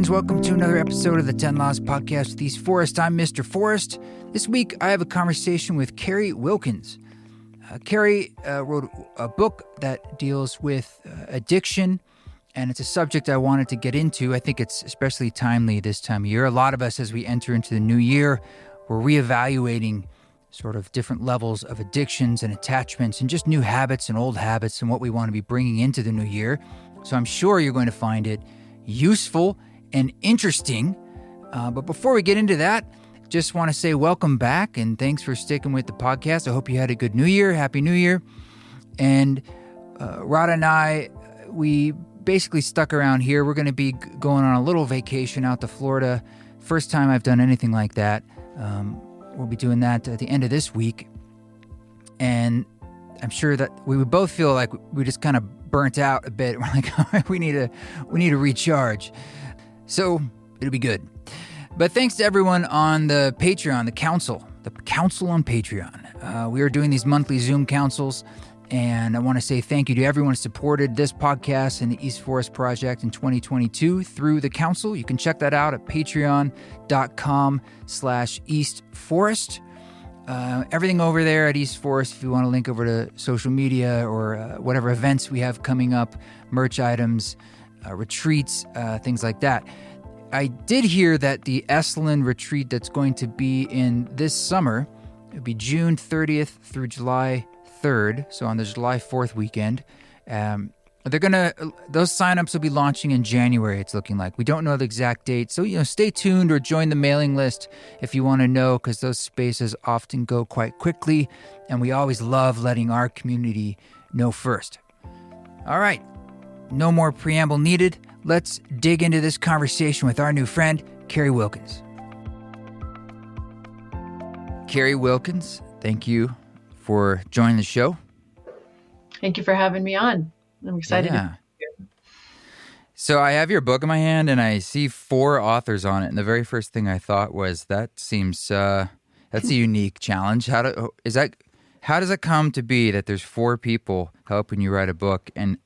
friends. Welcome to another episode of the 10 Laws Podcast with East Forest. I'm Mr. Forrest. This week, I have a conversation with Carrie Wilkens. Carrie wrote a book that deals with addiction, and it's a subject I wanted to get into. I think it's especially timely this time of year. A lot of us, as we enter into the new year, we're reevaluating sort of different levels of addictions and attachments and just new habits and old habits and what we want to be bringing into the new year. So I'm sure you're going to find it useful and interesting. But before we get into that, just want to say welcome back and thanks for sticking with the podcast. I hope you had a good New Year. Happy New Year. And Rada and I, we basically stuck around here. We're going to be going on a little vacation out to Florida. First time I've done anything like that. We'll be doing that at the end of this week. And I'm sure that we would both feel like we just kind of burnt out a bit. We're like, all right, we need to recharge. So it'll be good. But thanks to everyone on the Patreon, the council on Patreon. We are doing these monthly Zoom councils, and I want to say thank you to everyone who supported this podcast and the East Forest Project in 2022 through the council. You can check that out at patreon.com/eastforest. Everything over there at East Forest, if you want to link over to social media or whatever events we have coming up, merch items, retreats, things like that. I did hear that the Esalen retreat that's going to be in this summer, it'll be June 30th through July 3rd, so on the July 4th weekend. Those signups will be launching in January, it's looking like. We don't know the exact date, so stay tuned or join the mailing list if you want to know, because those spaces often go quite quickly, and we always love letting our community know first. All right, no more preamble needed. Let's dig into this conversation with our new friend, Carrie Wilkens. Carrie Wilkens, thank you for joining the show. Thank you for having me on. I'm excited to be here. So I have your book in my hand, and I see 4 authors on it. And the very first thing I thought was, that's a unique challenge. How does it come to be that there's 4 people helping you write a book? And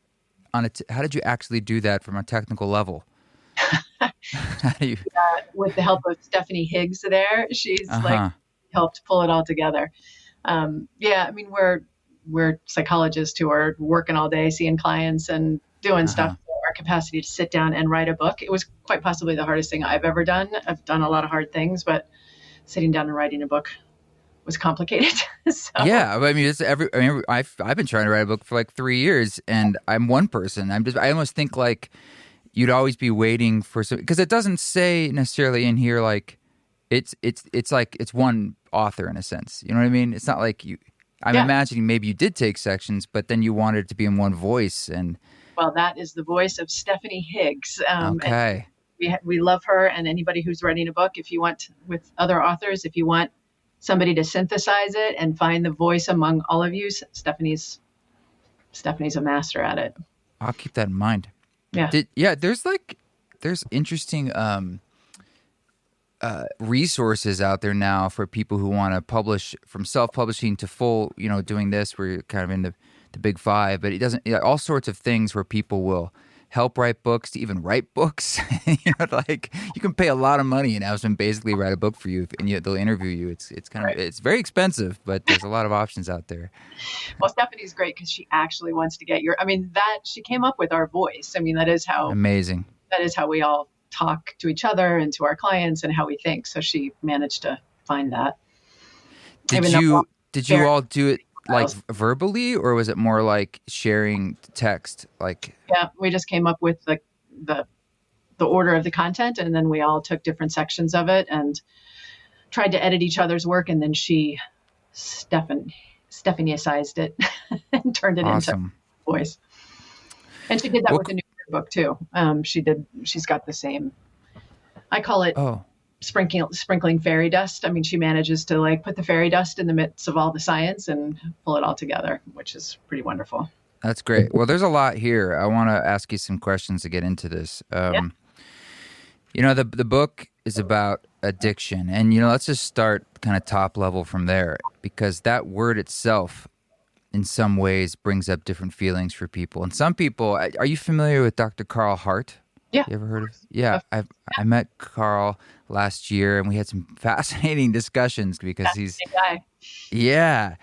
how did you actually do that from a technical level? With the help of Stephanie Higgs there, she's helped pull it all together. We're psychologists who are working all day, seeing clients and doing stuff. Our capacity to sit down and write a book, it was quite possibly the hardest thing I've ever done. I've done a lot of hard things, but sitting down and writing a book was complicated. Yeah, I mean, I've been trying to write a book for like 3 years, and I'm one person. I almost think like you'd always be waiting for some, because it doesn't say necessarily in here like it's like it's one author in a sense. You know what I mean? It's not like you. I'm imagining maybe you did take sections, but then you wanted it to be in one voice. And well, that is the voice of Stephanie Higgs. Okay. We love her, and anybody who's writing a book, if you want, with other authors, if you want somebody to synthesize it and find the voice among all of you, Stephanie's a master at it. I'll keep that in mind. Yeah. There's interesting resources out there now for people who want to publish, from self-publishing to full, doing this where you're kind of in the big 5, but it doesn't, all sorts of things where people will help write books to even write books. Like you can pay a lot of money and have someone basically write a book for you, and they'll interview you. It's very expensive, but there's a lot of options out there. Well, Stephanie's great because she actually wants to get she came up with our voice. That is how amazing. That is how we all talk to each other and to our clients and how we think. So she managed to find that. Did you all do it like verbally, or was it more like sharing text? Yeah, we just came up with the order of the content, and then we all took different sections of it and tried to edit each other's work, and then Stephanie-sized it and turned it into voice. And she did that with the new book too. She's got the same, I call it sprinkling fairy dust. She manages to put the fairy dust in the midst of all the science and pull it all together, which is pretty wonderful. That's great. Well, there's a lot here. I want to ask you some questions to get into this. The book is about addiction, and let's just start kind of top level from there, because that word itself in some ways brings up different feelings for people. And some people, are you familiar with Dr. Carl Hart? Yeah. You ever heard of? Yeah, I met Carl last year, and we had some fascinating discussions because he's Guy. yeah,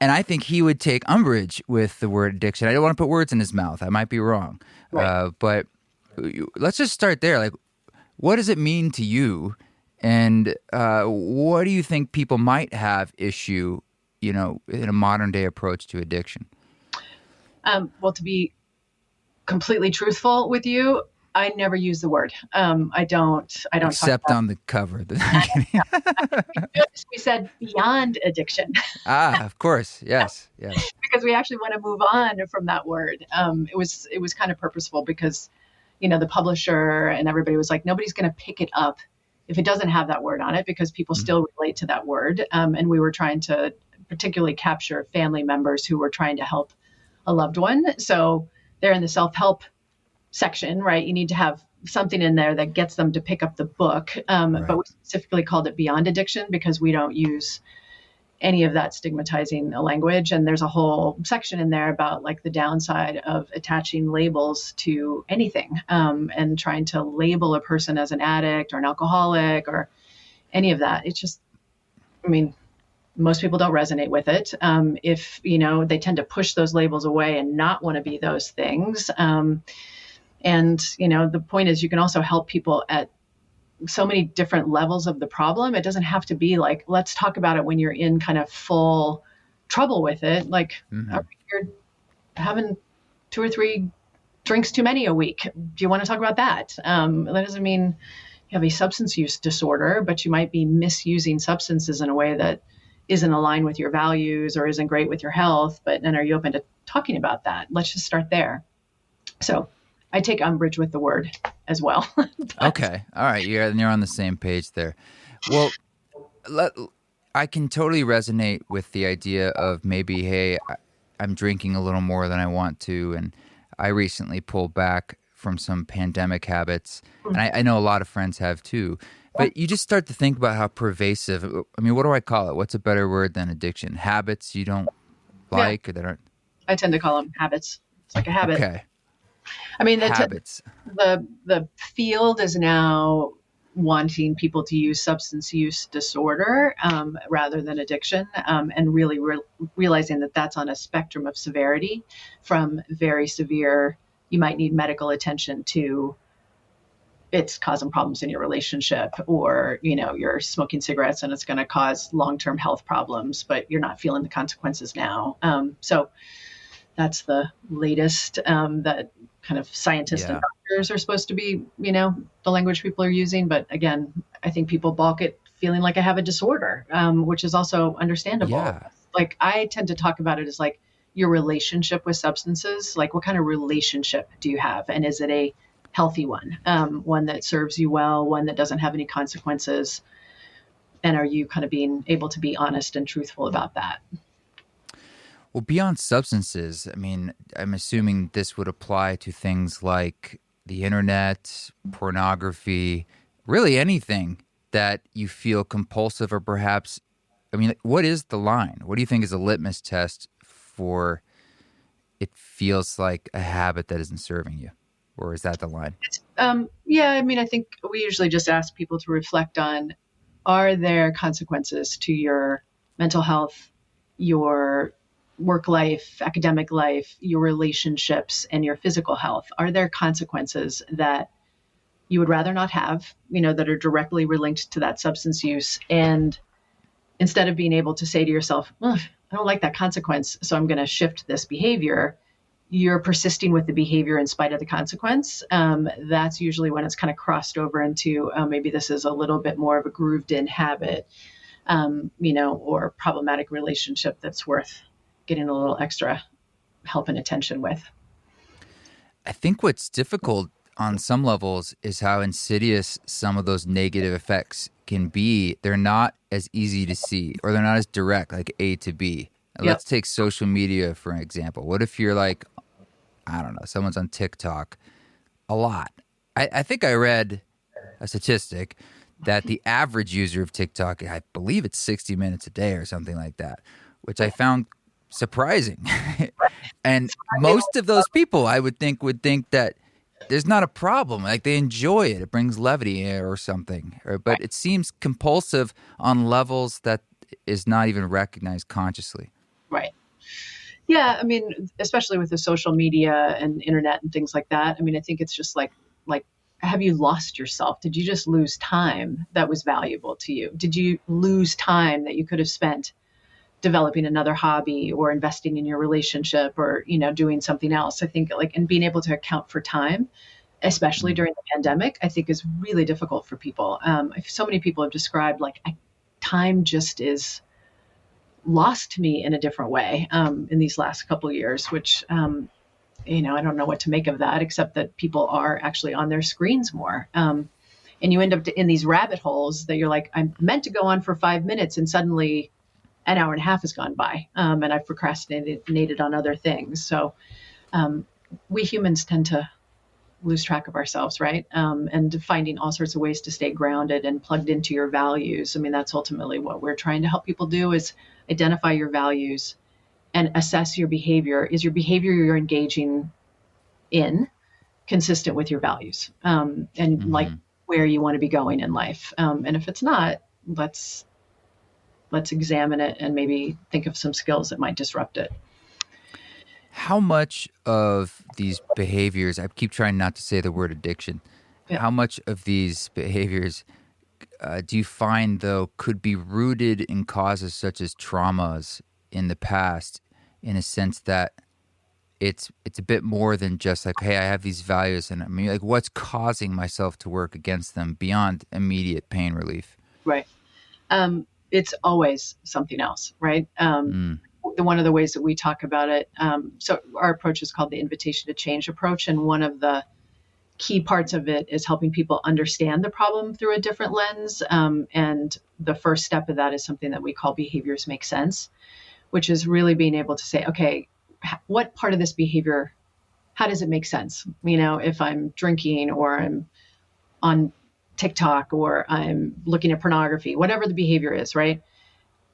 and I think he would take umbrage with the word addiction. I don't want to put words in his mouth. I might be wrong, Right. but let's just start there. Like, what does it mean to you, and what do you think people might have issue, in a modern day approach to addiction? Well, to be completely truthful with you, I never use the word. I don't Except talk about on the cover. we said beyond addiction. Of course. Yes. Because we actually want to move on from that word. It was kind of purposeful because, the publisher and everybody was like, nobody's going to pick it up if it doesn't have that word on it, because people still relate to that word. And we were trying to particularly capture family members who were trying to help a loved one. So they're in the self-help section, right? You need to have something in there that gets them to pick up the book. Right. But we specifically called it Beyond Addiction because we don't use any of that stigmatizing language. And there's a whole section in there about like the downside of attaching labels to anything, and trying to label a person as an addict or an alcoholic or any of that. It's just, most people don't resonate with it. If, they tend to push those labels away and not want to be those things. And, the point is you can also help people at so many different levels of the problem. It doesn't have to be like, let's talk about it when you're in kind of full trouble with it. Like you're having 2 or 3 drinks too many a week. Do you want to talk about that? That doesn't mean you have a substance use disorder, but you might be misusing substances in a way that isn't aligned with your values or isn't great with your health. And are you open to talking about that? Let's just start there. So I take umbrage with the word as well. Okay. All right. You're on the same page there. Well, I can totally resonate with the idea of maybe, hey, I'm drinking a little more than I want to. And I recently pulled back from some pandemic habits. And I know a lot of friends have too. But you just start to think about how pervasive, what do I call it? What's a better word than addiction? Habits you don't like or that aren't? I tend to call them habits. It's like a habit. Okay. Habits. The field is now wanting people to use substance use disorder rather than addiction, and really realizing that that's on a spectrum of severity, from very severe, you might need medical attention, to it's causing problems in your relationship, or you're smoking cigarettes and it's going to cause long-term health problems, but you're not feeling the consequences now. So that's the latest that kind of scientists and doctors are supposed to be, the language people are using. But again, I think people balk at feeling like I have a disorder, which is also understandable. Yeah. Like I tend to talk about it as like your relationship with substances. Like what kind of relationship do you have? And is it a healthy one, one that serves you well, one that doesn't have any consequences? And are you kind of being able to be honest and truthful about that? Well, beyond substances, I'm assuming this would apply to things like the internet, pornography, really anything that you feel compulsive or perhaps, what is the line? What do you think is a litmus test for it feels like a habit that isn't serving you? Or is that the line? I think we usually just ask people to reflect on, are there consequences to your mental health, your work life, academic life, your relationships, and your physical health? Are there consequences that you would rather not have, that are directly linked to that substance use? And instead of being able to say to yourself, I don't like that consequence, so I'm going to shift this behavior, you're persisting with the behavior in spite of the consequence. That's usually when it's kind of crossed over into, maybe this is a little bit more of a grooved in habit, or problematic relationship that's worth getting a little extra help and attention with. I think what's difficult on some levels is how insidious some of those negative effects can be. They're not as easy to see, or they're not as direct, like A to B. Yep. Let's take social media for an example. What if you're like, I don't know, someone's on TikTok a lot. I think I read a statistic that the average user of TikTok, I believe it's 60 minutes a day or something like that, which I found surprising. And most of those people, I would think that there's not a problem. Like they enjoy it. It brings levity or something. But it seems compulsive on levels that is not even recognized consciously. Right. Yeah. I mean, especially with the social media and internet and things like that. I mean, I think it's just like, have you lost yourself? Did you just lose time that was valuable to you? Did you lose time that you could have spent developing another hobby or investing in your relationship or, doing something else? I think and being able to account for time, especially during the pandemic, I think is really difficult for people. So many people have described time just is lost to me in a different way in these last couple of years, which, I don't know what to make of that, except that people are actually on their screens more. And you end up in these rabbit holes that you're like, I'm meant to go on for 5 minutes and suddenly an hour and a half has gone by, and I've procrastinated on other things. So we humans tend to lose track of ourselves, right? And finding all sorts of ways to stay grounded and plugged into your values. I mean, that's ultimately what we're trying to help people do, is identify your values and assess your behavior. Is your behavior you're engaging in consistent with your values, and like where you want to be going in life? And if it's not, let's examine it and maybe think of some skills that might disrupt it. How much of these behaviors, I keep trying not to say the word addiction, how much of these behaviors do you find, though, could be rooted in causes such as traumas in the past, in a sense that it's a bit more than just like, hey, I have these values, and I mean, like, what's causing myself to work against them beyond immediate pain relief? Right. It's always something else, right? One of the ways that we talk about it, so our approach is called the invitation to change approach. And one of the key parts of it is helping people understand the problem through a different lens. And the first step of that is something that we call behaviors make sense, which is really being able to say, okay, what part of this behavior, how does it make sense? If I'm drinking or I'm on TikTok or I'm looking at pornography, whatever the behavior is, right?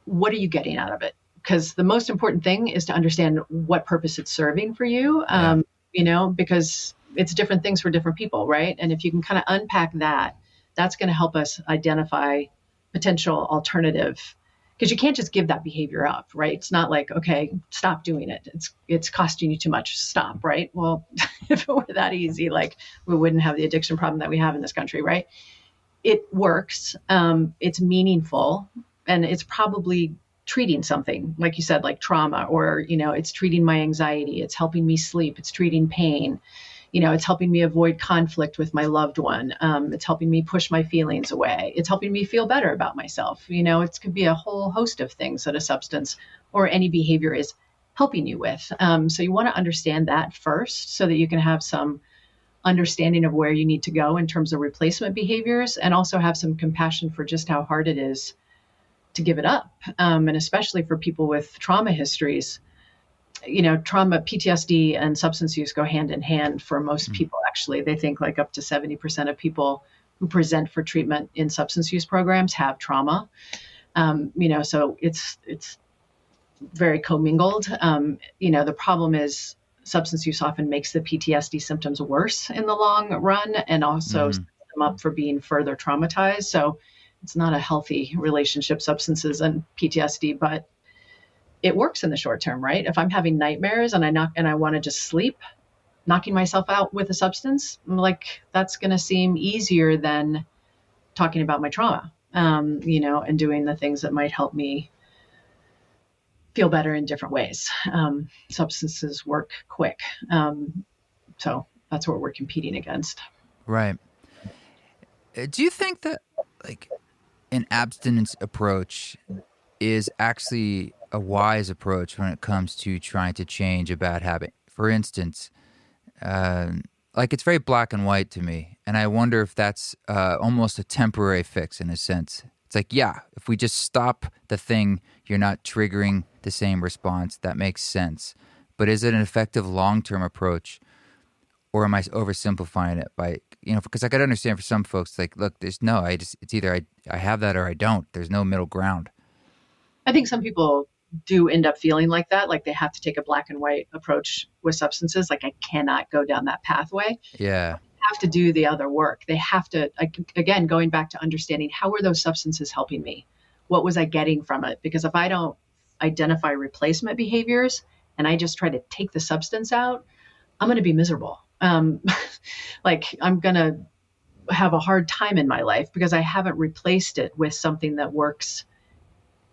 What are you getting out of it? Because the most important thing is to understand what purpose it's serving for you, because it's different things for different people, right? And if you can kind of unpack that, that's going to help us identify potential alternative, because you can't just give that behavior up, right? It's not like, okay, stop doing it. It's costing you too much. Stop, right? Well, if it were that easy, we wouldn't have the addiction problem that we have in this country, right? It works. It's meaningful, and it's probably treating something, like you said, like trauma, or, it's treating my anxiety. It's helping me sleep. It's treating pain. It's helping me avoid conflict with my loved one. It's helping me push my feelings away. It's helping me feel better about myself. It could be a whole host of things that a substance or any behavior is helping you with. So you want to understand that first, so that you can have some understanding of where you need to go in terms of replacement behaviors, and also have some compassion for just how hard it is to give it up. And especially for people with trauma histories, trauma, PTSD, and substance use go hand in hand for most people. Actually, they think like up to 70% of people who present for treatment in substance use programs have trauma. So it's very commingled. The problem is substance use often makes the PTSD symptoms worse in the long run, and also sets them up for being further traumatized. So it's not a healthy relationship, substances and PTSD, but it works in the short term, right? If I'm having nightmares and I want to just sleep, knocking myself out with a substance, that's going to seem easier than talking about my trauma, and doing the things that might help me feel better in different ways. Substances work quick. So that's what we're competing against. Right. Do you think that an abstinence approach is actually a wise approach when it comes to trying to change a bad habit? For instance, it's very black and white to me, and I wonder if that's almost a temporary fix in a sense. It's like, yeah, if we just stop the thing, you're not triggering the same response. That makes sense. But is it an effective long-term approach, or am I oversimplifying it by, because I could understand for some folks, look, it's either I have that or I don't. There's no middle ground. I think some people do end up feeling like that, like they have to take a black and white approach with substances. Like I cannot go down that pathway. Yeah. They have to do the other work. They have to, again, going back to understanding, how were those substances helping me? What was I getting from it? Because if I don't identify replacement behaviors and I just try to take the substance out, I'm going to be miserable. Like I'm going to have a hard time in my life because I haven't replaced it with something that works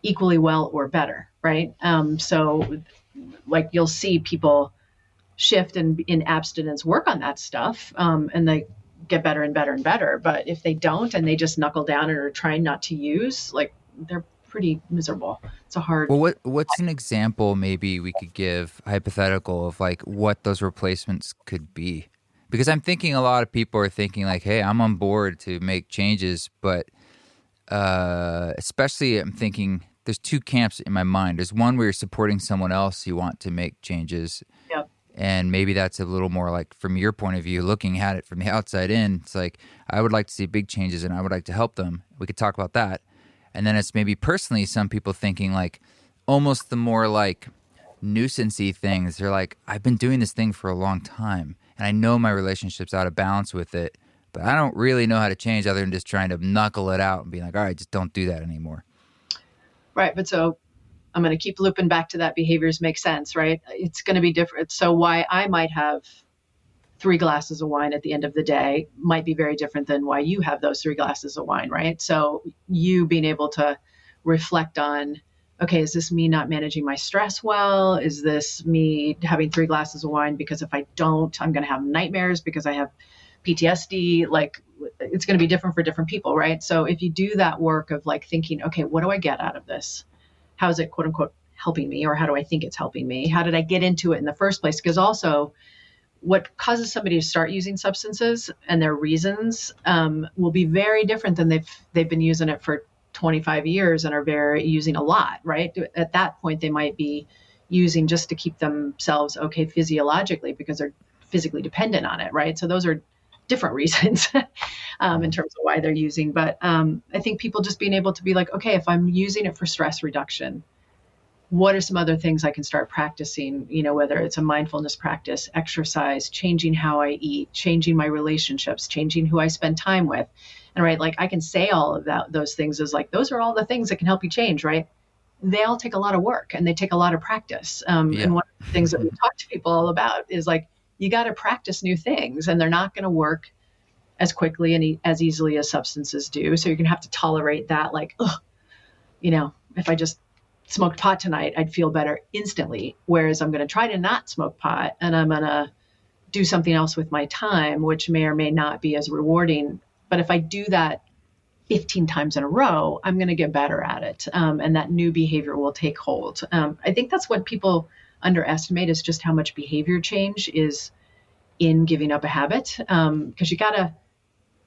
equally well or better. Right. So like you'll see people shift and in abstinence work on that stuff. And they get better and better and better. But if they don't, and they just knuckle down and are trying not to use, like they're pretty miserable. It's a hard. Well, what's an example maybe we could give hypothetical of like what those replacements could be? Because I'm thinking a lot of people are thinking like, hey, I'm on board to make changes, but especially I'm thinking there's two camps in my mind. There's one where you're supporting someone else, you want to make changes. Yep. And maybe that's a little more like from your point of view, looking at it from the outside in, it's like, I would like to see big changes and I would like to help them. We could talk about that. And then it's maybe personally some people thinking like almost the more like nuisance-y things. They're like, I've been doing this thing for a long time and I know my relationship's out of balance with it, but I don't really know how to change other than just trying to knuckle it out and be like, all right, just don't do that anymore. Right. But so I'm going to keep looping back to that behaviors make sense, right? It's going to be different. So why I might have 3 glasses of wine at the end of the day might be very different than why you have those 3 glasses of wine, right? So you being able to reflect on, okay, is this me not managing my stress well? Is this me having 3 glasses of wine because if I don't, I'm going to have nightmares because I have PTSD? Like it's going to be different for different people, right? So if you do that work of like thinking, okay, what do I get out of this? How is it quote unquote helping me? Or how do I think it's helping me? How did I get into it in the first place? Because also what causes somebody to start using substances and their reasons will be very different than they've been using it for 25 years and are using a lot, right? At that point, they might be using just to keep themselves okay physiologically because they're physically dependent on it, right? So those are different reasons in terms of why they're using. But I think people just being able to be like, okay, if I'm using it for stress reduction, what are some other things I can start practicing, whether it's a mindfulness practice, exercise, changing how I eat, changing my relationships, changing who I spend time with. And right, like I can say all of those things as like, those are all the things that can help you change, right? They all take a lot of work and they take a lot of practice. And one of the things that we talk to people all about is like, you got to practice new things and they're not going to work as quickly and as easily as substances do. So you're going to have to tolerate that. Like, if I just smoked pot tonight, I'd feel better instantly. Whereas I'm going to try to not smoke pot and I'm going to do something else with my time, which may or may not be as rewarding. But if I do that 15 times in a row, I'm going to get better at it. And that new behavior will take hold. I think that's what people underestimate is just how much behavior change is in giving up a habit. Because you got to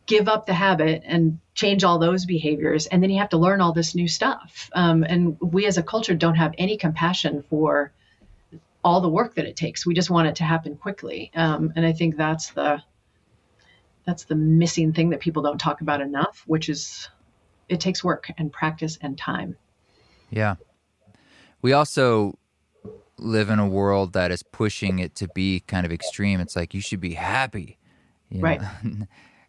give up the habit and change all those behaviors. And then you have to learn all this new stuff. And we as a culture don't have any compassion for all the work that it takes. We just want it to happen quickly. And I think that's the missing thing that people don't talk about enough, which is it takes work and practice and time. Yeah. We also live in a world that is pushing it to be kind of extreme. It's like, you should be happy, right?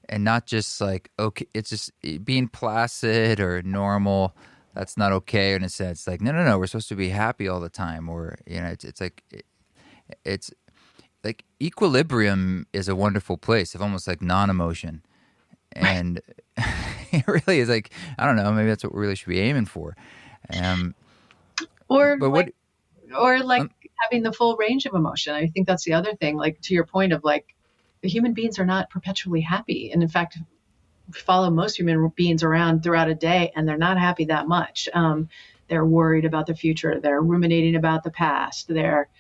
And not just like, okay, it's just being placid or normal. That's not okay in a sense. Like, no, we're supposed to be happy all the time. Or, it's like equilibrium is a wonderful place of almost like non-emotion. And it really is like, I don't know, maybe that's what we really should be aiming for. Or having the full range of emotion. I think that's the other thing, like to your point of like, human beings are not perpetually happy. And in fact, follow most human beings around throughout a day and they're not happy that much. They're worried about the future. They're ruminating about the past. They're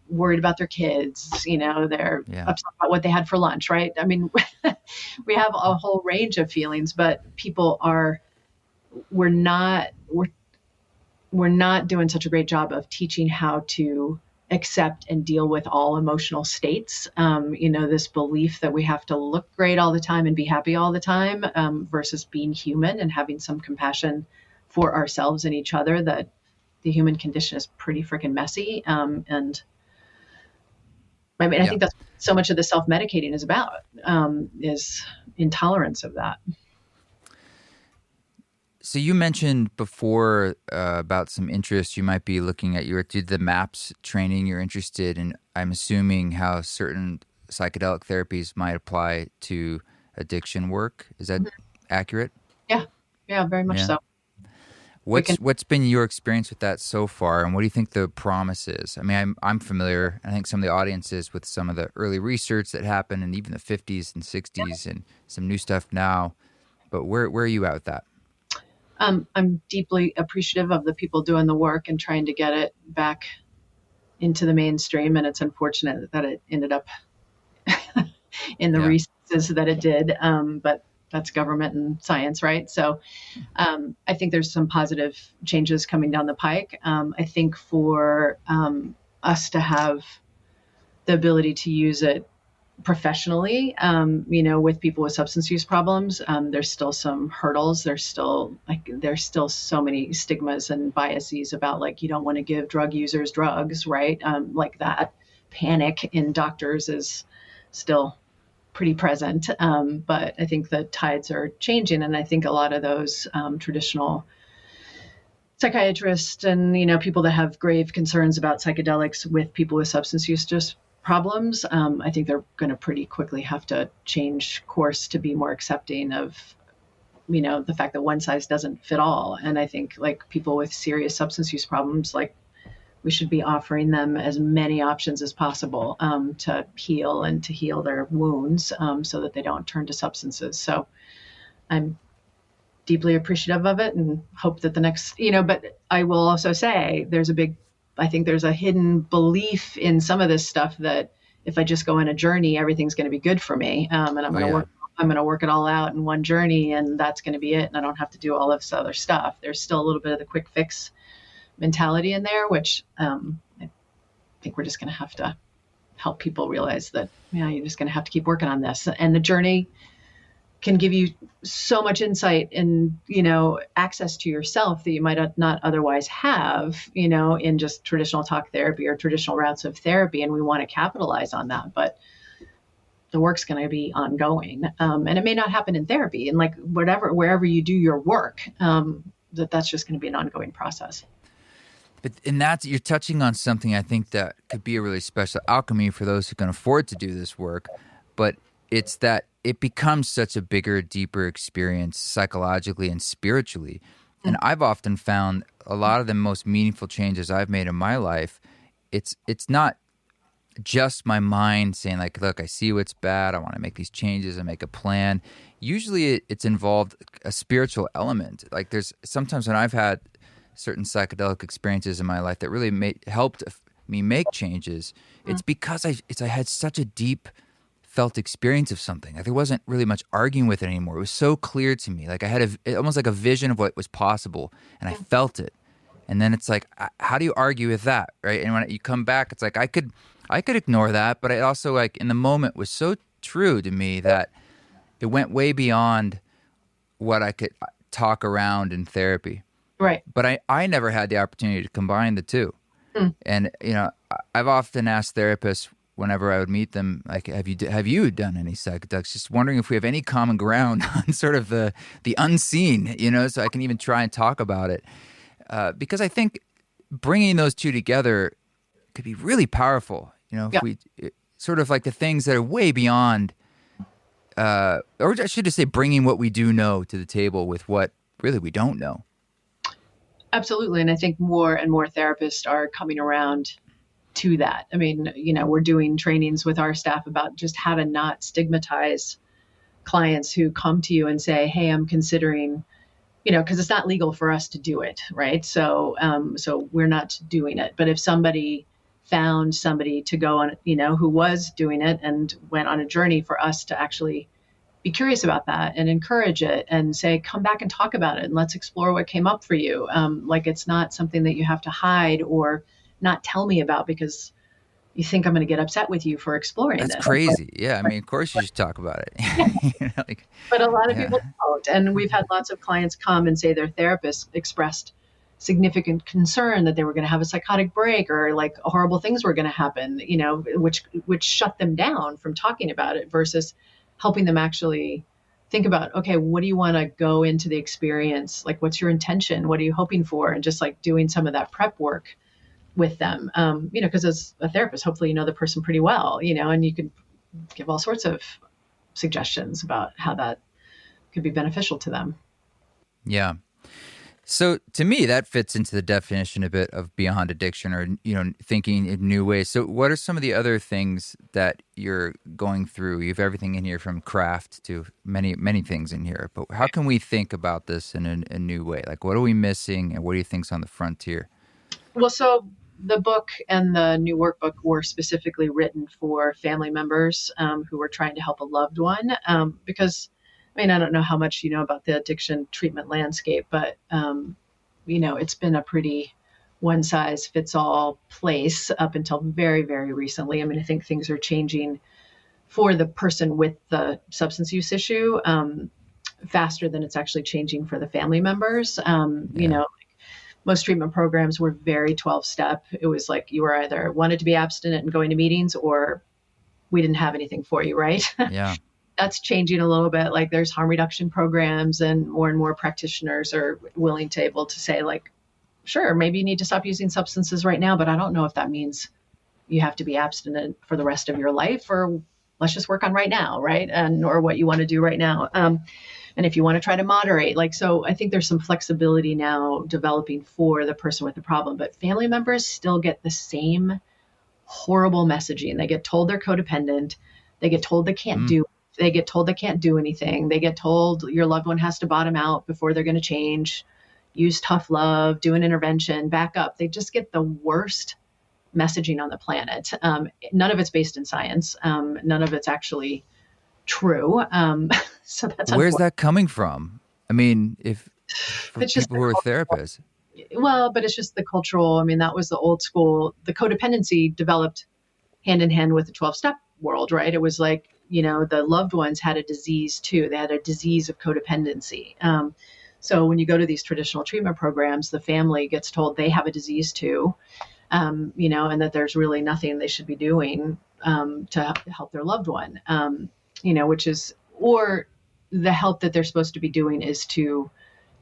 worried about their kids. They're upset about what they had for lunch, right? I mean, we have a whole range of feelings, but we're not doing such a great job of teaching how to accept and deal with all emotional states. This belief that we have to look great all the time and be happy all the time versus being human and having some compassion for ourselves and each other that the human condition is pretty freaking messy. And I mean, I think that's so much of the self-medicating is about, is intolerance of that. So you mentioned before about some interest you might be looking at. You did the MAPS training. You're interested in, I'm assuming, how certain psychedelic therapies might apply to addiction work. Is that accurate? Yeah, very much so. What's been your experience with that so far, and what do you think the promise is? I mean, I'm familiar. I think some of the audience is with some of the early research that happened in even the 50s and 60s, and some new stuff now. But where are you at with that? I'm deeply appreciative of the people doing the work and trying to get it back into the mainstream. And it's unfortunate that it ended up in the recesses that it did. But that's government and science, right? So I think there's some positive changes coming down the pike. I think for us to have the ability to use it professionally, with people with substance use problems, there's still some hurdles. There's still so many stigmas and biases about, like, you don't want to give drug users drugs, right? Like that panic in doctors is still pretty present. But I think the tides are changing. And I think a lot of those traditional psychiatrists and, people that have grave concerns about psychedelics with people with substance use problems, I think they're going to pretty quickly have to change course to be more accepting of, the fact that one size doesn't fit all. And I think, like, people with serious substance use problems, like, we should be offering them as many options as possible to heal their wounds, so that they don't turn to substances. So I'm deeply appreciative of it and hope that the next, but I will also say I think there's a hidden belief in some of this stuff that if I just go on a journey, everything's going to be good for me. And I'm going to work it all out in one journey, and that's going to be it. And I don't have to do all this other stuff. There's still a little bit of the quick fix mentality in there, which I think we're just going to have to help people realize that, you're just going to have to keep working on this. And the journey can give you so much insight and, access to yourself that you might not otherwise have, in just traditional talk therapy or traditional routes of therapy. And we want to capitalize on that, but the work's going to be ongoing. And it may not happen in therapy, and like wherever you do your work, that's just going to be an ongoing process. But you're touching on something I think that could be a really special alchemy for those who can afford to do this work. But it's that it becomes such a bigger, deeper experience psychologically and spiritually. And I've often found a lot of the most meaningful changes I've made in my life, it's not just my mind saying, like, look, I see what's bad, I want to make these changes and make a plan. Usually it's involved a spiritual element. Like, there's sometimes when I've had certain psychedelic experiences in my life that really helped me make changes, it's because I had such a deep felt experience of something. Like, there wasn't really much arguing with it anymore. It was so clear to me. Like, I had almost like a vision of what was possible, and I felt it. And then it's like, how do you argue with that, right? And when you come back, it's like I could ignore that, but it also, like, in the moment was so true to me that it went way beyond what I could talk around in therapy. Right. But I never had the opportunity to combine the two. And, I've often asked therapists whenever I would meet them, like, have you done any psychedelics? Just wondering if we have any common ground on sort of the unseen, so I can even try and talk about it. Because I think bringing those two together could be really powerful. If we sort of like the things that are way beyond, or I should just say bringing what we do know to the table with what really we don't know. Absolutely. And I think more and more therapists are coming around to that. I mean, we're doing trainings with our staff about just how to not stigmatize clients who come to you and say, hey, I'm considering, because it's not legal for us to do it, right? So we're not doing it. But if somebody found somebody to go on, who was doing it and went on a journey, for us to actually be curious about that and encourage it and say, come back and talk about it and let's explore what came up for you. Like, it's not something that you have to hide or not tell me about because you think I'm going to get upset with you for exploring That's this. Crazy. Yeah. I mean, of course you should talk about it. But a lot of people don't. And we've had lots of clients come and say their therapist expressed significant concern that they were going to have a psychotic break or like horrible things were going to happen, you know, which shut them down from talking about it, versus helping them actually think about, okay, what do you want to go into the experience? Like, what's your intention? What are you hoping for? And just like doing some of that prep work with them, you know, because as a therapist, hopefully you know the person pretty well, you know, and you can give all sorts of suggestions about how that could be beneficial to them. Yeah. So to me, that fits into the definition a bit of beyond addiction, or, you know, thinking in new ways. So what are some of the other things that you're going through? You have everything in here from craft to many, many things in here. But how can we think about this in a new way? Like, what are we missing, and what do you think's on the frontier? Well, so the book and the new workbook were specifically written for family members who were trying to help a loved one, because I mean, I don't know how much you know about the addiction treatment landscape, but, you know, it's been a pretty one size fits all place up until very, very recently. I mean, I think things are changing for the person with the substance use issue faster than it's actually changing for the family members. You know, most treatment programs were very 12-step. It was like you were either wanted to be abstinent and going to meetings, or we didn't have anything for you, right? Yeah. That's changing a little bit. Like there's harm reduction programs, and more practitioners are willing to able to say like, sure, maybe you need to stop using substances right now, but I don't know if that means you have to be abstinent for the rest of your life, or let's just work on right now, right? And or what you want to do right now. And if you want to try to moderate, like, so I think there's some flexibility now developing for the person with the problem, but family members still get the same horrible messaging. They get told they're codependent. They get told they can't do They get told they can't do anything. They get told your loved one has to bottom out before they're going to change, use tough love, do an intervention, back up. They just get the worst messaging on the planet. None of it's based in science. None of it's actually true. So that's where's that coming from? I mean, if for it's people who are therapists. Well, but it's just the cultural. I mean, that was the old school. The codependency developed hand in hand with the 12-step world, right? It was like, you know, the loved ones had a disease too. They had a disease of codependency. So when you go to these traditional treatment programs, the family gets told they have a disease too, you know, and that there's really nothing they should be doing to help their loved one, you know, which is, or the help that they're supposed to be doing is to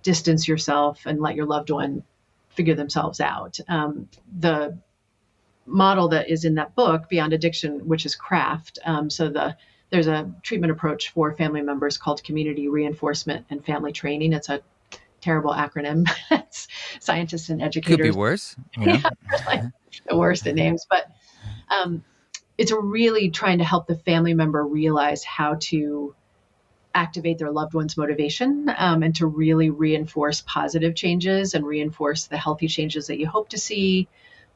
distance yourself and let your loved one figure themselves out. The model that is in that book, Beyond Addiction, which is craft. There's a treatment approach for family members called community reinforcement and family training. It's a terrible acronym. It's scientists and educators. Could be worse. Yeah. Like the worst at names, but it's really trying to help the family member realize how to activate their loved one's motivation and to really reinforce positive changes and reinforce the healthy changes that you hope to see,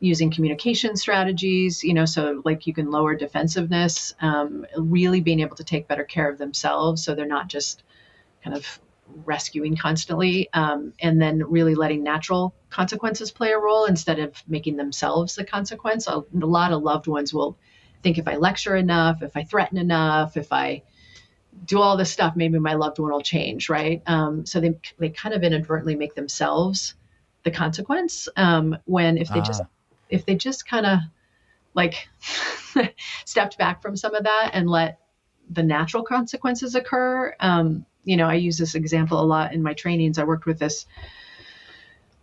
using communication strategies, you know, so like you can lower defensiveness, really being able to take better care of themselves so they're not just kind of rescuing constantly, and then really letting natural consequences play a role instead of making themselves the consequence. A lot of loved ones will think if I lecture enough, if I threaten enough, if I do all this stuff, maybe my loved one will change, right? So they kind of inadvertently make themselves the consequence, when if they just kind of like stepped back from some of that and let the natural consequences occur. You know, I use this example a lot in my trainings. I worked with this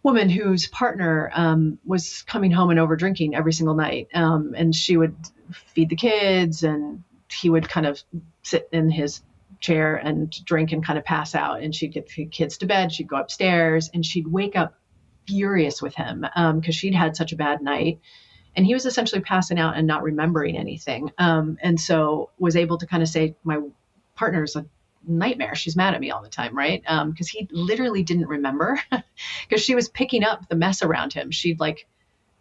woman whose partner was coming home and over drinking every single night. And she would feed the kids and he would kind of sit in his chair and drink and kind of pass out. And she'd get the kids to bed. She'd go upstairs and she'd wake up furious with him because she'd had such a bad night. And he was essentially passing out and not remembering anything. And so was able to kind of say, my partner's a nightmare. She's mad at me all the time, right? Because he literally didn't remember because she was picking up the mess around him. She'd like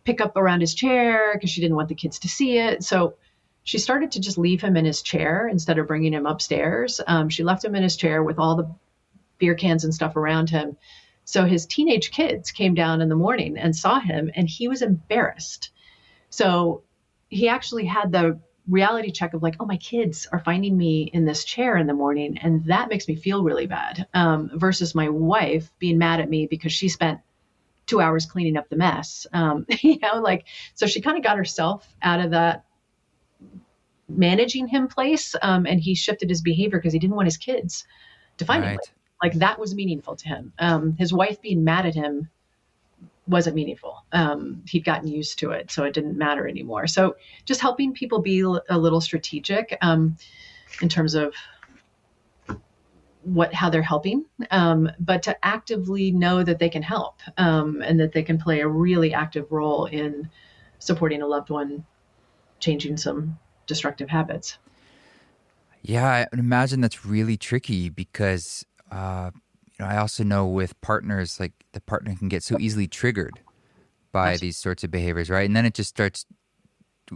pick up around his chair because she didn't want the kids to see it. So she started to just leave him in his chair instead of bringing him upstairs. She left him in his chair with all the beer cans and stuff around him. So his teenage kids came down in the morning and saw him and he was embarrassed. So he actually had the reality check of like, oh, my kids are finding me in this chair in the morning. And that makes me feel really bad, versus my wife being mad at me because she spent 2 hours cleaning up the mess. So she kind of got herself out of that managing him place. And he shifted his behavior because he didn't want his kids to find him. Like that was meaningful to him. His wife being mad at him wasn't meaningful. He'd gotten used to it, so it didn't matter anymore. So just helping people be a little strategic in terms of how they're helping, but to actively know that they can help, and that they can play a really active role in supporting a loved one changing some destructive habits. Yeah, I imagine that's really tricky because I also know with partners, like the partner can get so easily triggered by these sorts of behaviors, right? And then it just starts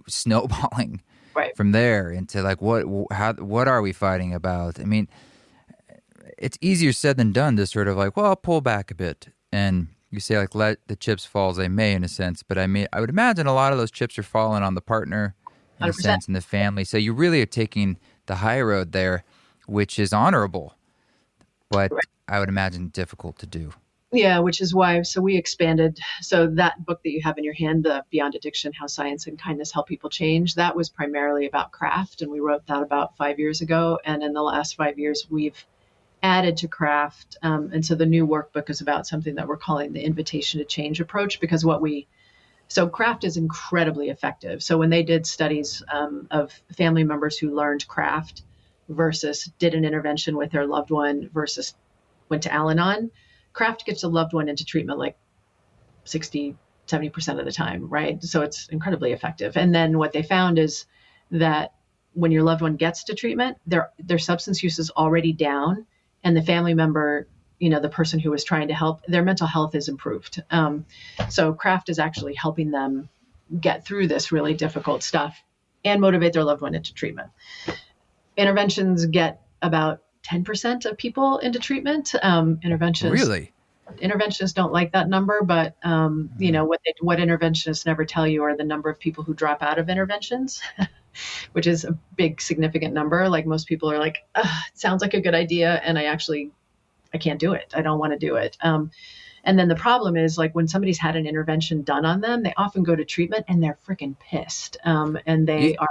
snowballing from there into like, what are we fighting about? I mean, it's easier said than done to sort of like, well, I'll pull back a bit. And you say like, let the chips fall as they may in a sense. But I would imagine a lot of those chips are falling on the partner in 100%. A sense, in the family. So you really are taking the high road there, which is honorable, but I would imagine difficult to do. Yeah, which is why, so we expanded. So that book that you have in your hand, the Beyond Addiction, How Science and Kindness Help People Change, that was primarily about craft. And we wrote that about 5 years ago. And in the last 5 years, we've added to craft. And so the new workbook is about something that we're calling the invitation to change approach, because so craft is incredibly effective. So when they did studies of family members who learned craft versus did an intervention with their loved one versus went to Al-Anon, craft gets a loved one into treatment like 60, 70% of the time, right? So it's incredibly effective. And then what they found is that when your loved one gets to treatment, their substance use is already down, and the family member, the person who was trying to help, their mental health is improved. So craft is actually helping them get through this really difficult stuff and motivate their loved one into treatment. Interventions get about 10% of people into treatment. Interventionists don't like that number, but what interventionists never tell you are the number of people who drop out of interventions, which is a big, significant number. Like most people are like, it sounds like a good idea, and I can't do it. I don't want to do it. And then the problem is, like, when somebody's had an intervention done on them, they often go to treatment and they're freaking pissed. And they are.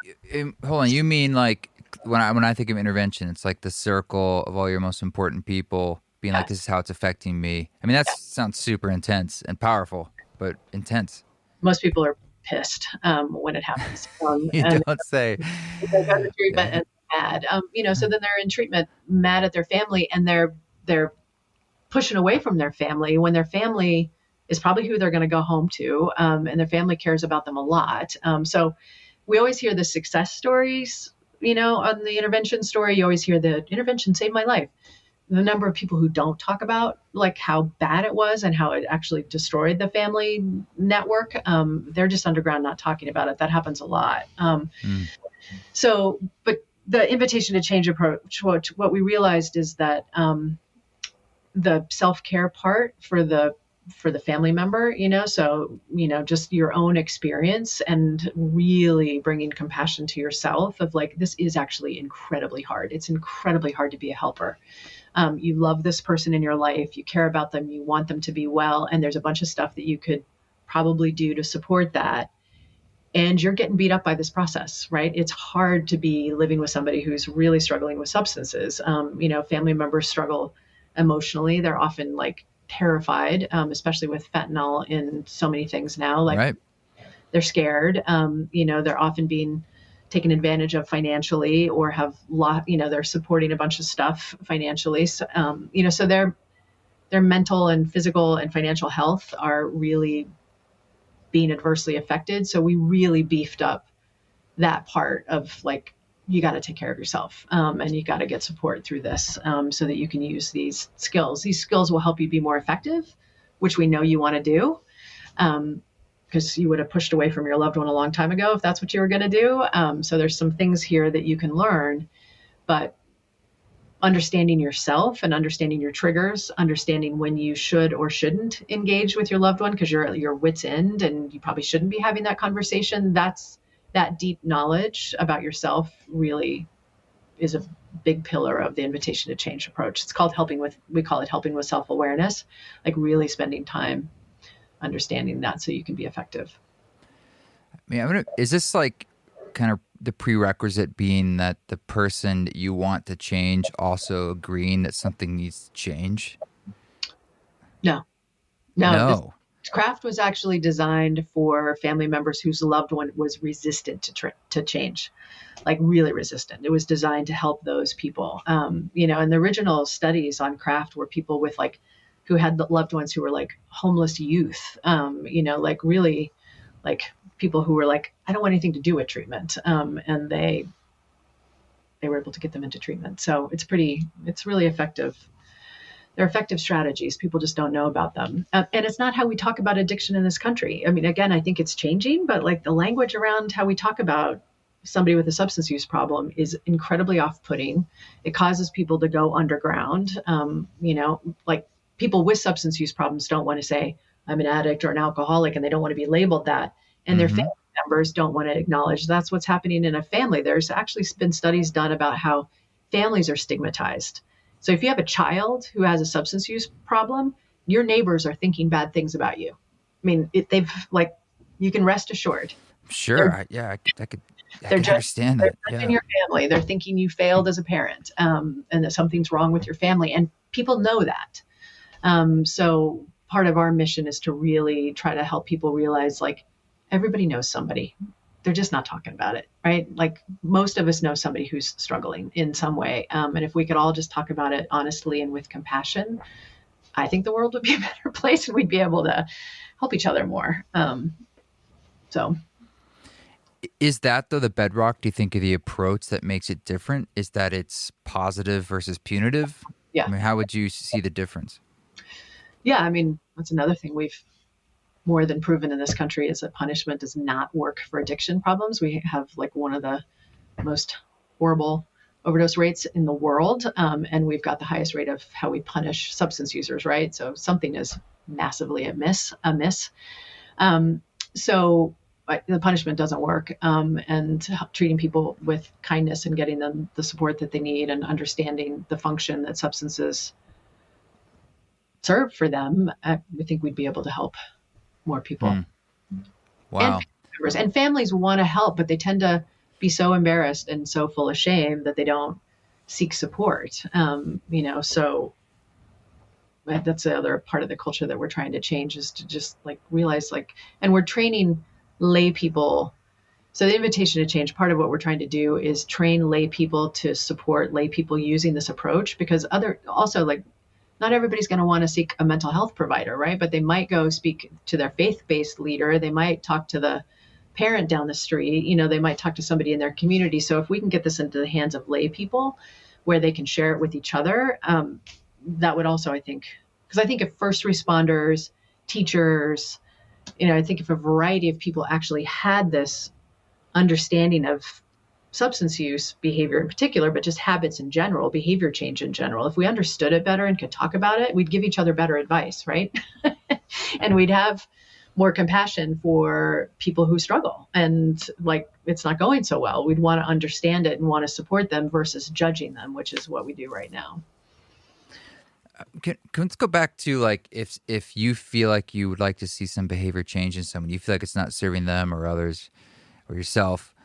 Hold on. You mean like when I think of intervention, it's like the circle of all your most important people being like, this is how it's affecting me. I mean, that sounds super intense and powerful, but intense. Most people are pissed when it happens. You don't say. They go to treatment and mad. So then they're in treatment mad at their family, and they're pushing away from their family when their family is probably who they're going to go home to, and their family cares about them a lot. So we always hear the success stories, on the intervention story. You always hear the intervention saved my life. The number of people who don't talk about like how bad it was and how it actually destroyed the family network, they're just underground, not talking about it. That happens a lot. So, but the invitation to change approach, what we realized is that the self-care part for the family member, just your own experience and really bringing compassion to yourself of like, this is actually incredibly hard. It's incredibly hard to be a helper. You love this person in your life, you care about them, you want them to be well, and there's a bunch of stuff that you could probably do to support that. And you're getting beat up by this process, right? It's hard to be living with somebody who's really struggling with substances. Family members struggle emotionally. They're often like terrified, especially with fentanyl in so many things now. Like they're scared. They're often being taken advantage of financially, or have they're supporting a bunch of stuff financially. So, so their mental and physical and financial health are really being adversely affected. So we really beefed up that part of like, you got to take care of yourself, and you got to get support through this, so that you can use these skills. These skills will help you be more effective, which we know you want to do, because you would have pushed away from your loved one a long time ago if that's what you were going to do. So there's some things here that you can learn, but understanding yourself and understanding your triggers, understanding when you should or shouldn't engage with your loved one because you're at your wit's end and you probably shouldn't be having that conversation. That deep knowledge about yourself really is a big pillar of the invitation to change approach. It's called we call it helping with self-awareness, like really spending time understanding that so you can be effective. I mean, is this like kind of the prerequisite being that the person that you want to change also agreeing that something needs to change? No. Craft was actually designed for family members whose loved one was resistant to change, like really resistant. It was designed to help those people. And the original studies on Craft were people with who had loved ones who were like homeless youth, like really like people who were like, I don't want anything to do with treatment. And they were able to get them into treatment. So it's really effective. They're effective strategies. People just don't know about them. And it's not how we talk about addiction in this country. I mean, again, I think it's changing, but like the language around how we talk about somebody with a substance use problem is incredibly off-putting. It causes people to go underground. Like people with substance use problems don't want to say, I'm an addict or an alcoholic, and they don't want to be labeled that. And their family members don't want to acknowledge that's what's happening in a family. There's actually been studies done about how families are stigmatized. So if you have a child who has a substance use problem, your neighbors are thinking bad things about you. I mean, you can rest assured. Sure. I could understand that. They're judging your family. They're thinking you failed as a parent, and that something's wrong with your family. And people know that. So part of our mission is to really try to help people realize, like, everybody knows somebody. They're just not talking about it, right? Like most of us know somebody who's struggling in some way. And if we could all just talk about it honestly and with compassion, I think the world would be a better place and we'd be able to help each other more. So. Is that, though, the bedrock, do you think, of the approach that makes it different? Is that it's positive versus punitive? Yeah. I mean, how would you see the difference? Yeah, I mean, that's another thing we've more than proven in this country is that punishment does not work for addiction problems. We have like one of the most horrible overdose rates in the world. And we've got the highest rate of how we punish substance users, right? So something is massively amiss. So the punishment doesn't work. And treating people with kindness and getting them the support that they need and understanding the function that substances serve for them, we think we'd be able to help more people. Wow. And families want to help, but they tend to be so embarrassed and so full of shame that they don't seek support. So that's the other part of the culture that we're trying to change, is to just like realize and we're training lay people. So the invitation to change, part of what we're trying to do is train lay people to support lay people using this approach, because not everybody's going to want to seek a mental health provider, right? But they might go speak to their faith-based leader. They might talk to the parent down the street. They might talk to somebody in their community. So if we can get this into the hands of lay people where they can share it with each other, that would also, I think, because I think if first responders, teachers, I think if a variety of people actually had this understanding of substance use behavior in particular, but just habits in general, behavior change in general. If we understood it better and could talk about it, we'd give each other better advice, right? And we'd have more compassion for people who struggle and it's not going so well. We'd want to understand it and want to support them versus judging them, which is what we do right now. Let's go back to if you feel like you would like to see some behavior change in someone, you feel like it's not serving them or others or yourself.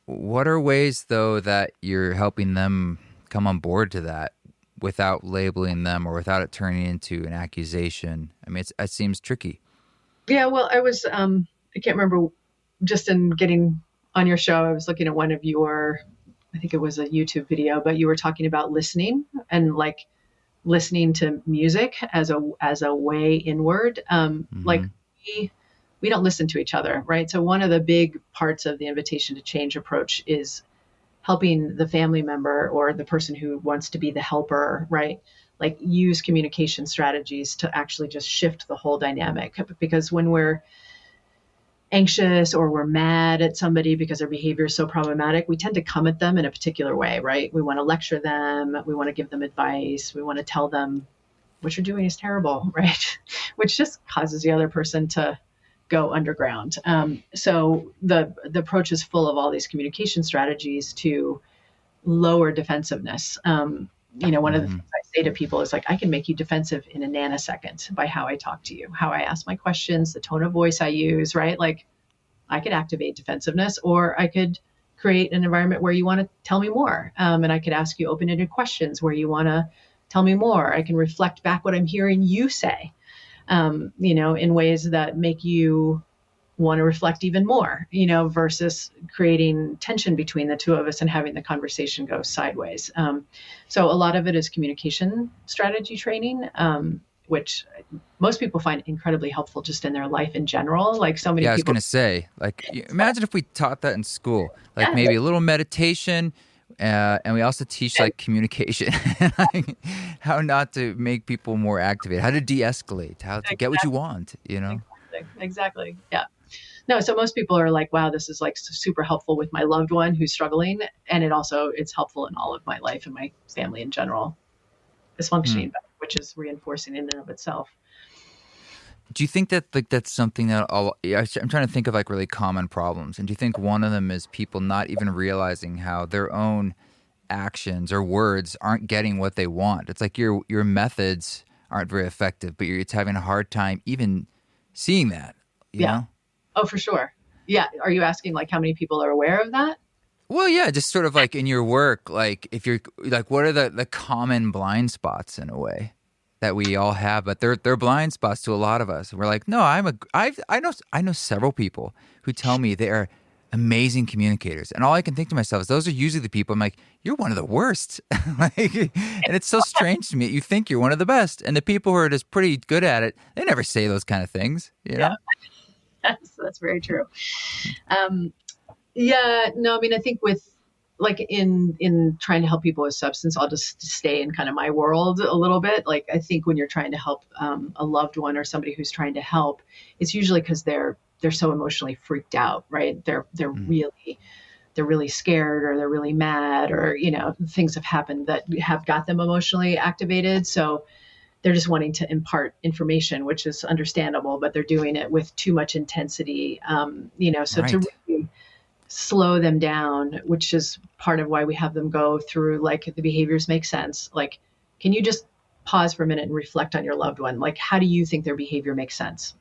What are ways, though, that you're helping them come on board to that without labeling them or without it turning into an accusation? I mean, it seems tricky. Yeah, well, I was, I can't remember, just in getting on your show, I was looking at one of your, I think it was a YouTube video, but you were talking about listening and listening to music as a way inward. We don't listen to each other, right? So one of the big parts of the invitation to change approach is helping the family member or the person who wants to be the helper, right? Use communication strategies to actually just shift the whole dynamic. Because when we're anxious or we're mad at somebody because their behavior is so problematic, we tend to come at them in a particular way, right? We want to lecture them. We want to give them advice. We want to tell them what you're doing is terrible, right? Which just causes the other person to go underground. So the approach is full of all these communication strategies to lower defensiveness. one of the things I say to people is like, I can make you defensive in a nanosecond by how I talk to you, how I ask my questions, the tone of voice I use, right? Like I could activate defensiveness, or I could create an environment where you want to tell me more. And I could ask you open-ended questions where you want to tell me more. I can reflect back what I'm hearing you say, in ways that make you want to reflect even more, versus creating tension between the two of us and having the conversation go sideways. So a lot of it is communication strategy training, which most people find incredibly helpful just in their life in general. Like so many people. I was going to say, imagine if we taught that in school, maybe a little meditation, and we also teach communication, how not to make people more activated, how to de-escalate, how to get what you want, Exactly. Yeah. No, so most people are like, wow, this is super helpful with my loved one who's struggling. And it's helpful in all of my life and my family in general is functioning better, which is reinforcing in and of itself. Do you think that that's something that I'm trying to think of really common problems. And do you think one of them is people not even realizing how their own actions or words aren't getting what they want? It's like your methods aren't very effective, but you're having a hard time even seeing that, you know? Oh, for sure. Yeah. Are you asking how many people are aware of that? Well, yeah, just sort of in your work, if you're what are the common blind spots in a way that we all have, but they're blind spots to a lot of us. And we're like, no, I know several people who tell me they are amazing communicators. And all I can think to myself is those are usually the people I'm like, you're one of the worst. And it's so strange to me. You think you're one of the best. And the people who are just pretty good at it, they never say those kind of things, you know? That's very true. I think with in trying to help people with substance, I'll just stay in kind of my world a little bit. I think when you're trying to help a loved one or somebody who's trying to help, it's usually because they're so emotionally freaked out, right? They're really scared, or they're really mad, or things have happened that have got them emotionally activated. So they're just wanting to impart information, which is understandable, but they're doing it with too much intensity. So right. To really slow them down, which is part of why we have them go through the behaviors make sense. Can you just pause for a minute and reflect on your loved one? How do you think their behavior makes sense?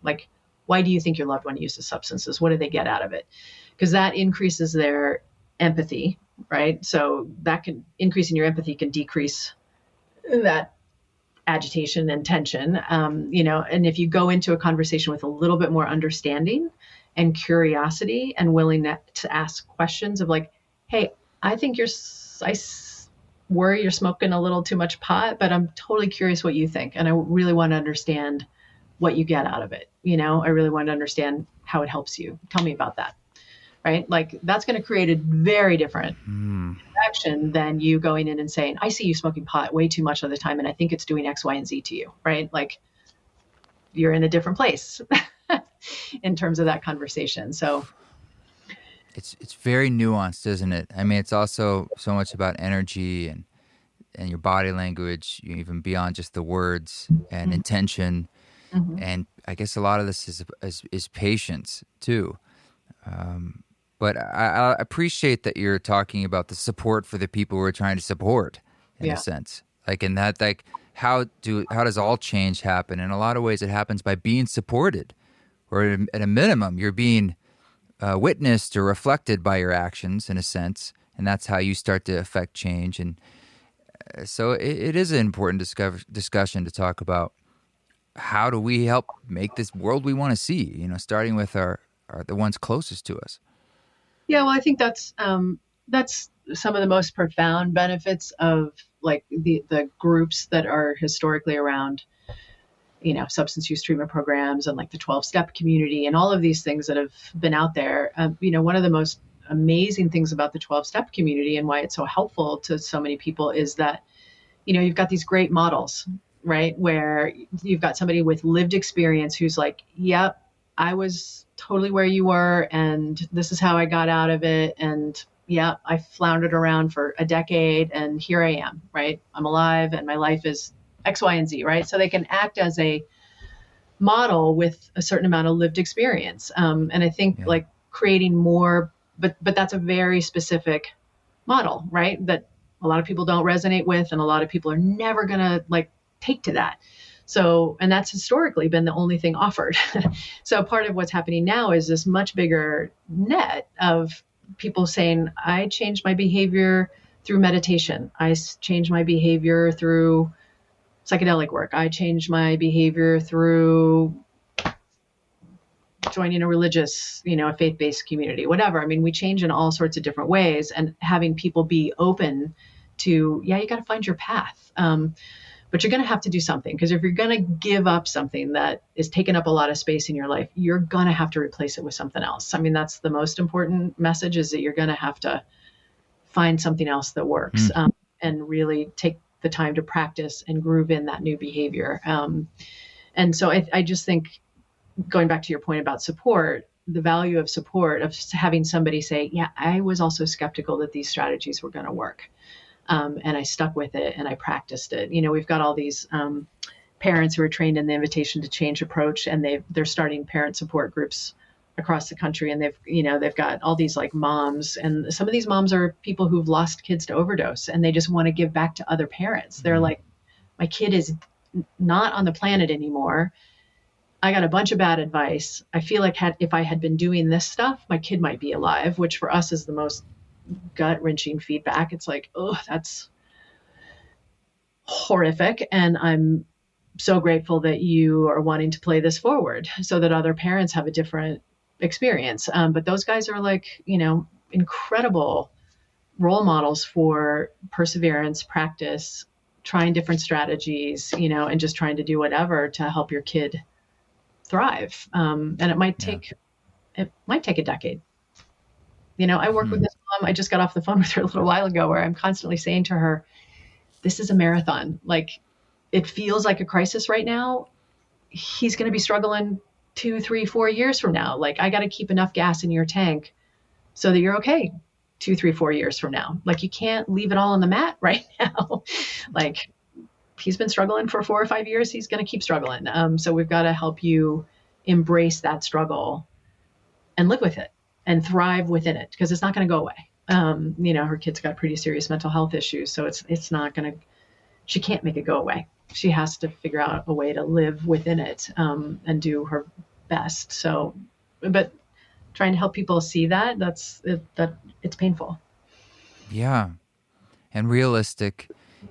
Why do you think your loved one uses substances? What do they get out of it? Because that increases their empathy, right? So that can increase in your empathy can decrease that agitation and tension, and if you go into a conversation with a little bit more understanding and curiosity and willingness to ask questions of hey, I think I worry you're smoking a little too much pot, but I'm totally curious what you think. And I really want to understand what you get out of it. I really want to understand how it helps you. Tell me about that. Right? That's going to create a very different interaction than you going in and saying, I see you smoking pot way too much of the time, and I think it's doing X, Y, and Z to you, right? You're in a different place in terms of that conversation. So it's very nuanced, isn't it? I mean, it's also so much about energy and your body language, even beyond just the words and intention. Mm-hmm. And I guess a lot of this is patience too. But I appreciate that you're talking about the support for the people we're trying to support, in a sense. In that, how does all change happen? In a lot of ways, it happens by being supported, or at a minimum, you're being witnessed or reflected by your actions, in a sense, and that's how you start to affect change. And so it is an important discussion to talk about how do we help make this world we want to see. Starting with the ones closest to us. Yeah, well, I think that's some of the most profound benefits of the groups that are historically around, substance use treatment programs and the 12-step community and all of these things that have been out there. One of the most amazing things about the 12-step community and why it's so helpful to so many people is that, you've got these great models, right? Where you've got somebody with lived experience who's yep, I was totally where you were, and this is how I got out of it. And yeah, I floundered around for a decade, and here I am, right? I'm alive, and my life is X, Y, and Z, right? So they can act as a model with a certain amount of lived experience. And I think creating more, but that's a very specific model, right? That a lot of people don't resonate with, and a lot of people are never going to like take to that. So, and that's historically been the only thing offered. So part of what's happening now is this much bigger net of people saying, I changed my behavior through meditation. I changed my behavior through psychedelic work. I changed my behavior through joining a religious, a faith-based community, whatever. I mean, we change in all sorts of different ways, and having people be open to, you got to find your path. But you're going to have to do something, because if you're going to give up something that is taking up a lot of space in your life, you're going to have to replace it with something else. I mean, that's the most important message, is that you're going to have to find something else that works, and really take the time to practice and groove in that new behavior. And so I just think, going back to your point about support, the value of support, of having somebody say, I was also skeptical that these strategies were going to work. And I stuck with it and I practiced it. We've got all these parents who are trained in the invitation to change approach, and they're starting parent support groups across the country. And they've got all these like moms, and some of these moms are people who've lost kids to overdose, and they just want to give back to other parents. They're like, my kid is not on the planet anymore. I got a bunch of bad advice. I feel like if I had been doing this stuff, my kid might be alive, which for us is the most gut-wrenching feedback. It's like, oh, that's horrific. And I'm so grateful that you are wanting to play this forward so that other parents have a different experience. But those guys are like, incredible role models for perseverance, practice, trying different strategies, and just trying to do whatever to help your kid thrive. And it might take a decade. I work with this mom. I just got off the phone with her a little while ago, where I'm constantly saying to her, this is a marathon. Like, it feels like a crisis right now. He's going to be struggling 2, 3, 4 years from now. Like, I got to keep enough gas in your tank so that you're okay 2, 3, 4 years from now. Like, you can't leave it all on the mat right now. Like, he's been struggling for 4 or 5 years. He's going to keep struggling. So we've got to help you embrace that struggle and live with it and thrive within it, because it's not going to go away. Her kid's got pretty serious mental health issues. So it's not going to, she can't make it go away. She has to figure out a way to live within it, and do her best. So, but trying to help people see that it's painful. Yeah. And realistic,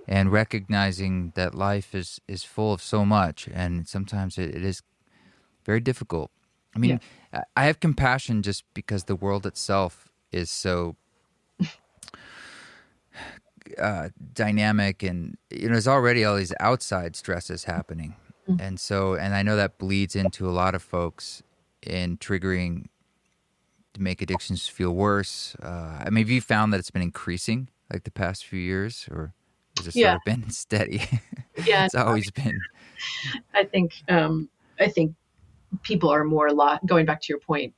and recognizing that life is full of so much, and sometimes it is very difficult. I mean, I have compassion just because the world itself is so dynamic, and there's already all these outside stresses happening, and I know that bleeds into a lot of folks in triggering to make addictions feel worse. I mean, have you found that it's been increasing like the past few years, or has it sort of been steady? Yeah, it's always been. I think people are more going back to your point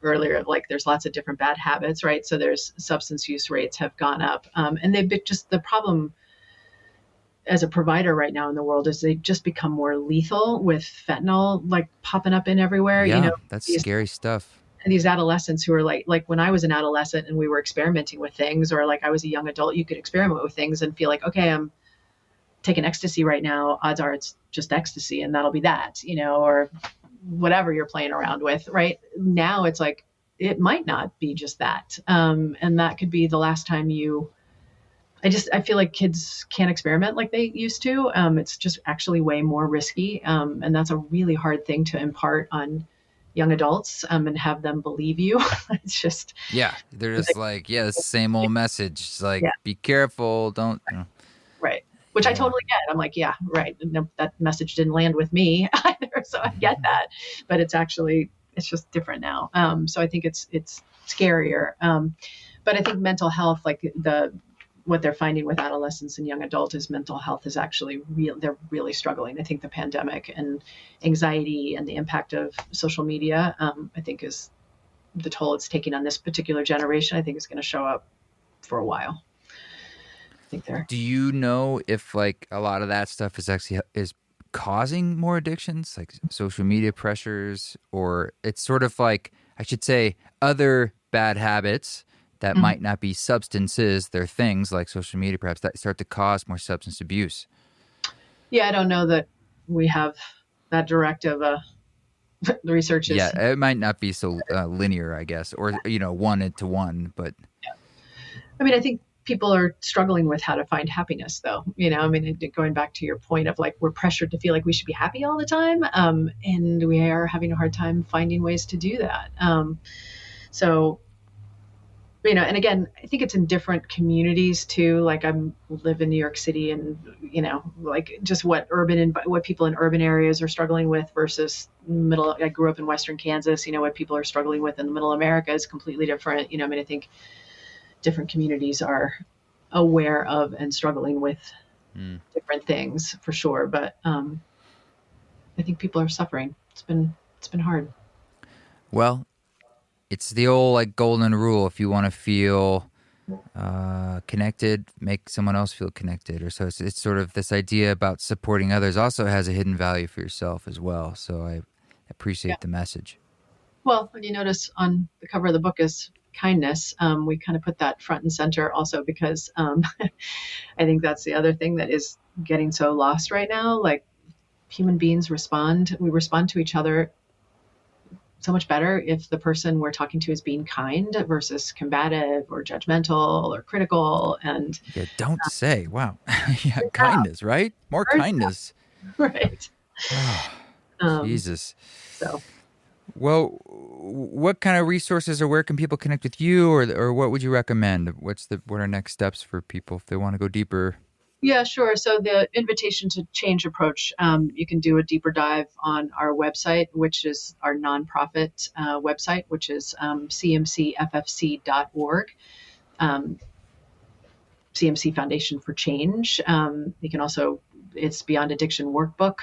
earlier of like, there's lots of different bad habits, right? So there's substance use rates have gone up, and they've been just, the problem as a provider right now in the world is they just become more lethal with fentanyl like popping up in everywhere. Yeah, that's scary stuff. And these adolescents who are like when I was an adolescent and we were experimenting with things, or like I was a young adult, you could experiment with things and feel like, okay, I'm taking ecstasy right now. Odds are it's just ecstasy, and that'll be that, or whatever you're playing around with. Right now, it's like, it might not be just that. And that could be the last time I feel like kids can't experiment like they used to. It's just actually way more risky. And that's a really hard thing to impart on young adults, and have them believe you. It's just, they're just like the same old message. It's like, be careful, don't. Right. Which I totally get. I'm like, right. No, that message didn't land with me either. So I get that, but it's just different now. So I think it's scarier. But I think mental health, like what they're finding with adolescents and young adults, is mental health is actually real. They're really struggling. I think the pandemic and anxiety and the impact of social media, I think is the toll it's taking on this particular generation. I think is going to show up for a while. I think there. Do you know if like a lot of that stuff is causing more addictions, like social media pressures, or it's sort of like, I should say, other bad habits that might not be substances. They're things like social media, perhaps, that start to cause more substance abuse. Yeah, I don't know that we have that directive. The research is... Yeah, it might not be so linear, I guess, or, 1-to-1, but... Yeah. I mean, I think people are struggling with how to find happiness, though. Going back to your point of like, we're pressured to feel like we should be happy all the time. And we are having a hard time finding ways to do that. And again, I think it's in different communities too. Like I live in New York City, and like just what people in urban areas are struggling with versus I grew up in Western Kansas. What people are struggling with in the middle America is completely different. I think different communities are aware of and struggling with different things for sure. But I think people are suffering. It's been hard. Well, it's the old like golden rule. If you want to feel connected, make someone else feel connected. Or so it's sort of this idea about supporting others also has a hidden value for yourself as well. So I appreciate the message. Well, when you notice on the cover of the book is kindness, we kind of put that front and center also because I think that's the other thing that is getting so lost right now. Like human beings we respond to each other so much better if the person we're talking to is being kind versus combative or judgmental or critical. And don't say, wow. Kindness, right? More kindness. Right. Jesus. So, well, what kind of resources or where can people connect with you, or what would you recommend? What are next steps for people if they want to go deeper? Yeah, sure. So the Invitation to Change approach, you can do a deeper dive on our website, which is our nonprofit website, which is cmcffc.org, CMC Foundation for Change. You can also, it's Beyond Addiction Workbook.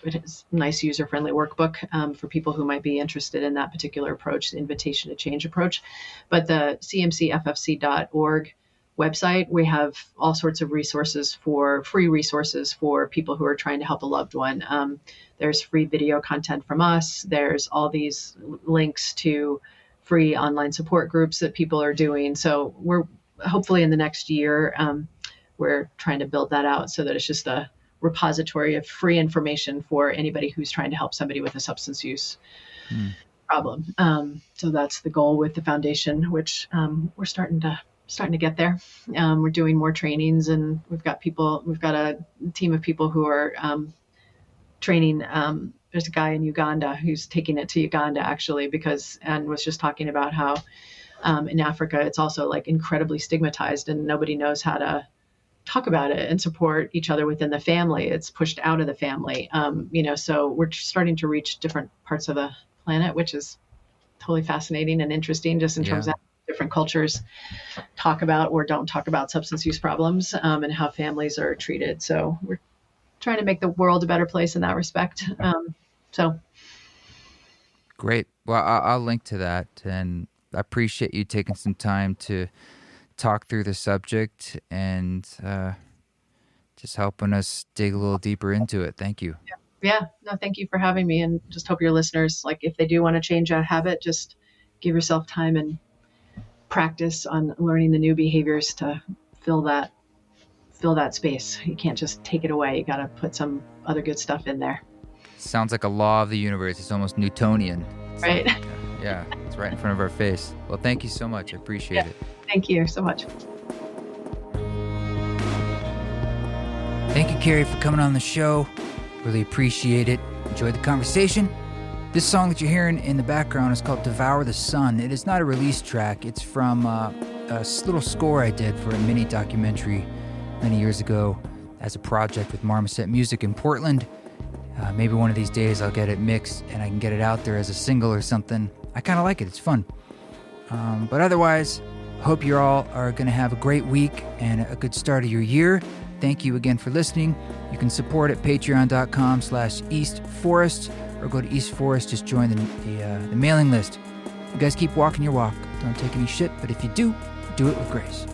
It is a nice user-friendly workbook for people who might be interested in that particular approach, the Invitation to Change approach. But the cmcffc.org website, we have all sorts of free resources for people who are trying to help a loved one. There's free video content from us. There's all these links to free online support groups that people are doing. So we're hopefully in the next year, we're trying to build that out so that it's just a repository of free information for anybody who's trying to help somebody with a substance use problem. So that's the goal with the foundation, which we're starting to get there. We're doing more trainings, and we've got a team of people who are training. There's a guy in Uganda who's taking it to Uganda actually, and was just talking about how in Africa it's also like incredibly stigmatized and nobody knows how to talk about it and support each other within the family. It's pushed out of the family. So we're starting to reach different parts of the planet, which is totally fascinating and interesting just in terms of different cultures talk about or don't talk about substance use problems and how families are treated. So we're trying to make the world a better place in that respect. Great. Well, I'll link to that, and I appreciate you taking some time to talk through the subject and just helping us dig a little deeper into it. Thank you. Yeah. No, thank you for having me, and just hope your listeners, like if they do want to change a habit, just give yourself time and practice on learning the new behaviors to fill that space. You can't just take it away. You got to put some other good stuff in there. Sounds like a law of the universe. It's almost Newtonian. Right. Yeah, it's right in front of our face. Well, thank you so much. I appreciate it. Thank you so much. Thank you, Carrie, for coming on the show. Really appreciate it. Enjoyed the conversation. This song that you're hearing in the background is called Devour the Sun. It is not a release track. It's from a little score I did for a mini documentary many years ago as a project with Marmoset Music in Portland. Maybe one of these days I'll get it mixed and I can get it out there as a single or something. I kind of like it. It's fun. But otherwise, hope you all are going to have a great week and a good start of your year. Thank you again for listening. You can support at patreon.com/eastforest or go to East Forest. Just join the mailing list. You guys keep walking your walk. Don't take any shit, but if you do, do it with grace.